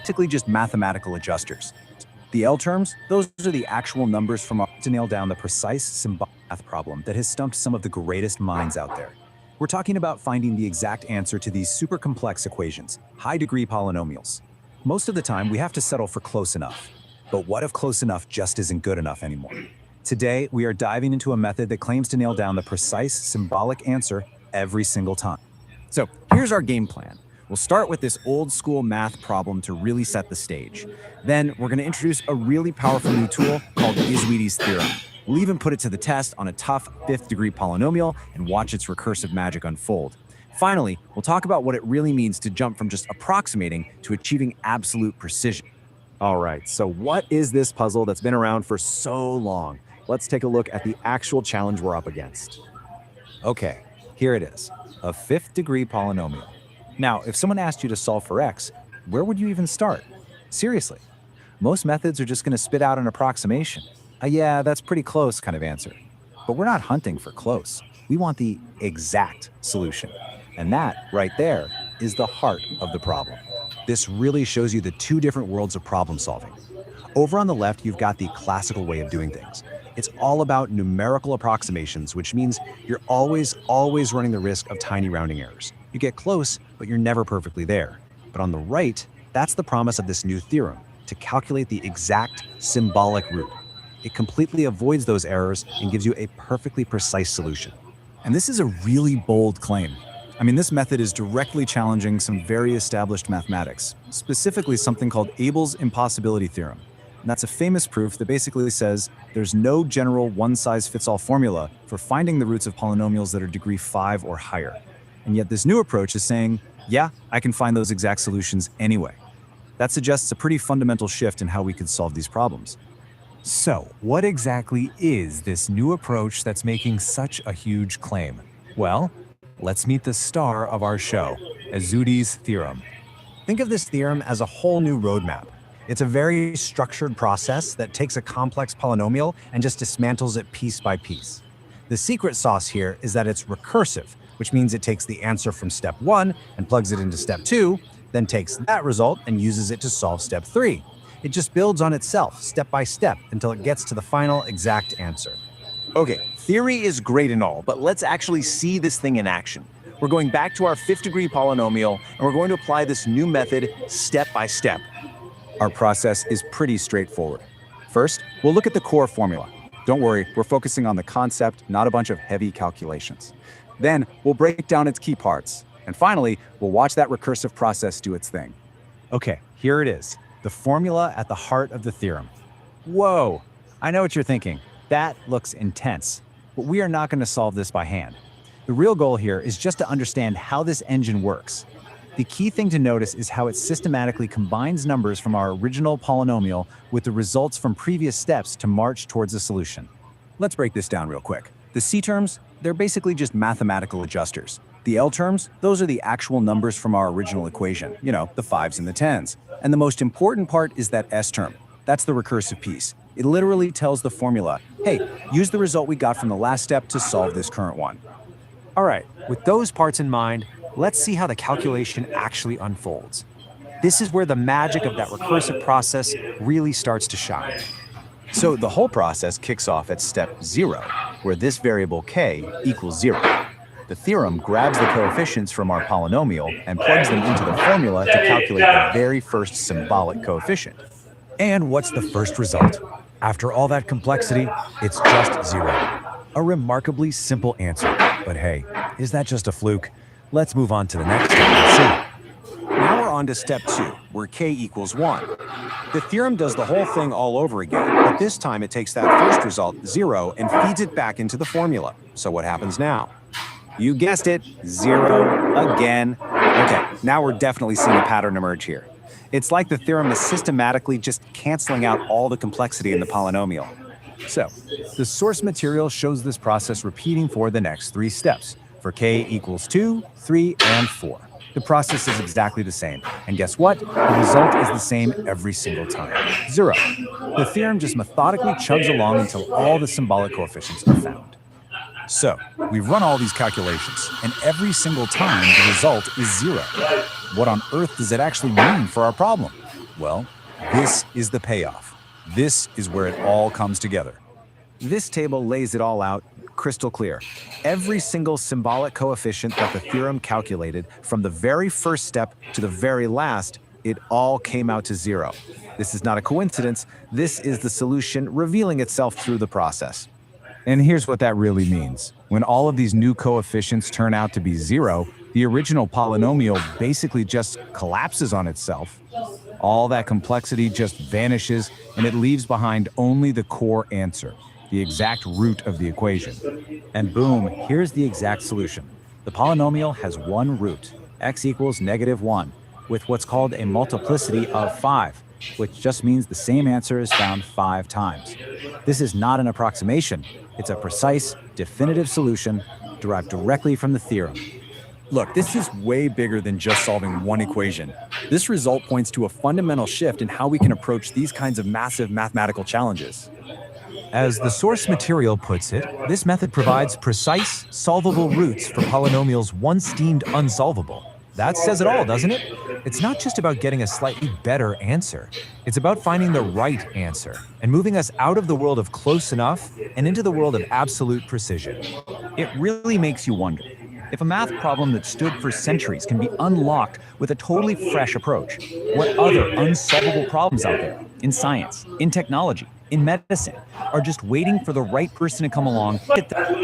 Basically just mathematical adjusters. The L terms, those are the actual numbers from our to nail down the precise symbolic math problem that has stumped some of the greatest minds out there. We're talking about finding the exact answer to these super complex equations, high-degree polynomials. Most of the time, we have to settle for close enough. But what if close enough just isn't good enough anymore? Today, we are diving into a method that claims to nail down the precise symbolic answer every single time. So here's our game plan. We'll start with this old school math problem to really set the stage. Then we're going to introduce a really powerful new tool called Ezouidi's theorem. We'll even put it to the test on a tough fifth-degree polynomial and watch its recursive magic unfold. Finally, we'll talk about what it really means to jump from just approximating to achieving absolute precision. All right, so what is this puzzle that's been around for so long? Let's take a look at the actual challenge we're up against. Okay, here it is, a fifth-degree polynomial. Now, if someone asked you to solve for x, where would you even start? Seriously. Most methods are just going to spit out an approximation. Yeah, that's pretty close kind of answer. But we're not hunting for close. We want the exact solution. And that, right there, is the heart of the problem. This really shows you the two different worlds of problem solving. Over on the left, you've got the classical way of doing things. It's all about numerical approximations, which means you're always running the risk of tiny rounding errors. You get close, but you're never perfectly there. But on the right, that's the promise of this new theorem, to calculate the exact symbolic root. It completely avoids those errors and gives you a perfectly precise solution. And this is a really bold claim. I mean, this method is directly challenging some very established mathematics, specifically something called Abel's impossibility theorem. And that's a famous proof that basically says there's no general one-size-fits-all formula for finding the roots of polynomials that are degree 5 or higher. And yet this new approach is saying, yeah, I can find those exact solutions anyway. That suggests a pretty fundamental shift in how we could solve these problems. So, what exactly is this new approach that's making such a huge claim? Well, let's meet the star of our show, Ezouidi's theorem. Think of this theorem as a whole new roadmap. It's a very structured process that takes a complex polynomial and just dismantles it piece by piece. The secret sauce here is that it's recursive, which means it takes the answer from step 1 and plugs it into step 2, then takes that result and uses it to solve step 3. It just builds on itself, step by step, until it gets to the final exact answer. Okay, theory is great and all, but let's actually see this thing in action. We're going back to our fifth-degree polynomial, and we're going to apply this new method step by step. Our process is pretty straightforward. First, we'll look at the core formula. Don't worry, we're focusing on the concept, not a bunch of heavy calculations. Then, we'll break down its key parts. And finally, we'll watch that recursive process do its thing. Okay, here it is, the formula at the heart of the theorem. Whoa, I know what you're thinking. That looks intense. But we are not going to solve this by hand. The real goal here is just to understand how this engine works. The key thing to notice is how it systematically combines numbers from our original polynomial with the results from previous steps to march towards a solution. Let's break this down real quick. The C terms, they're basically just mathematical adjusters. The L terms, those are the actual numbers from our original equation, you know, the 5s and the 10s. And the most important part is that S term. That's the recursive piece. It literally tells the formula, hey, use the result we got from the last step to solve this current one. All right, with those parts in mind, let's see how the calculation actually unfolds. This is where the magic of that recursive process really starts to shine. So the whole process kicks off at step 0, where this variable k equals 0. The theorem grabs the coefficients from our polynomial and plugs them into the formula to calculate the very first symbolic coefficient. And what's the first result? After all that complexity, it's just 0. A remarkably simple answer. But hey, is that just a fluke? Let's move on to the next step and see. Now we're on to step 2, where k equals 1. The theorem does the whole thing all over again, but this time it takes that first result, 0, and feeds it back into the formula. So what happens now? You guessed it, 0 again. Okay, now we're definitely seeing a pattern emerge here. It's like the theorem is systematically just canceling out all the complexity in the polynomial. So, the source material shows this process repeating for the next 3 steps, for k equals 2, 3, and 4. The process is exactly the same. And guess what? The result is the same every single time. 0. The theorem just methodically chugs along until all the symbolic coefficients are found. So, we've run all these calculations, and every single time the result is 0. What on earth does it actually mean for our problem? Well, this is the payoff. This is where it all comes together. This table lays it all out crystal clear. Every single symbolic coefficient that the theorem calculated, from the very first step to the very last, it all came out to 0. This is not a coincidence. This is the solution revealing itself through the process. And here's what that really means. When all of these new coefficients turn out to be 0, the original polynomial basically just collapses on itself. All that complexity just vanishes, and it leaves behind only the core answer, the exact root of the equation. And boom, here's the exact solution. The polynomial has one root, x equals -1, with what's called a multiplicity of 5, which just means the same answer is found 5 times. This is not an approximation. It's a precise, definitive solution derived directly from the theorem. Look, this is way bigger than just solving one equation. This result points to a fundamental shift in how we can approach these kinds of massive mathematical challenges. As the source material puts it, this method provides precise, solvable roots for polynomials once deemed unsolvable. That says it all, doesn't it? It's not just about getting a slightly better answer. It's about finding the right answer and moving us out of the world of close enough and into the world of absolute precision. It really makes you wonder. If a math problem that stood for centuries can be unlocked with a totally fresh approach, what other unsolvable problems out there, in science, in technology, in medicine, are just waiting for the right person to come along, hit them.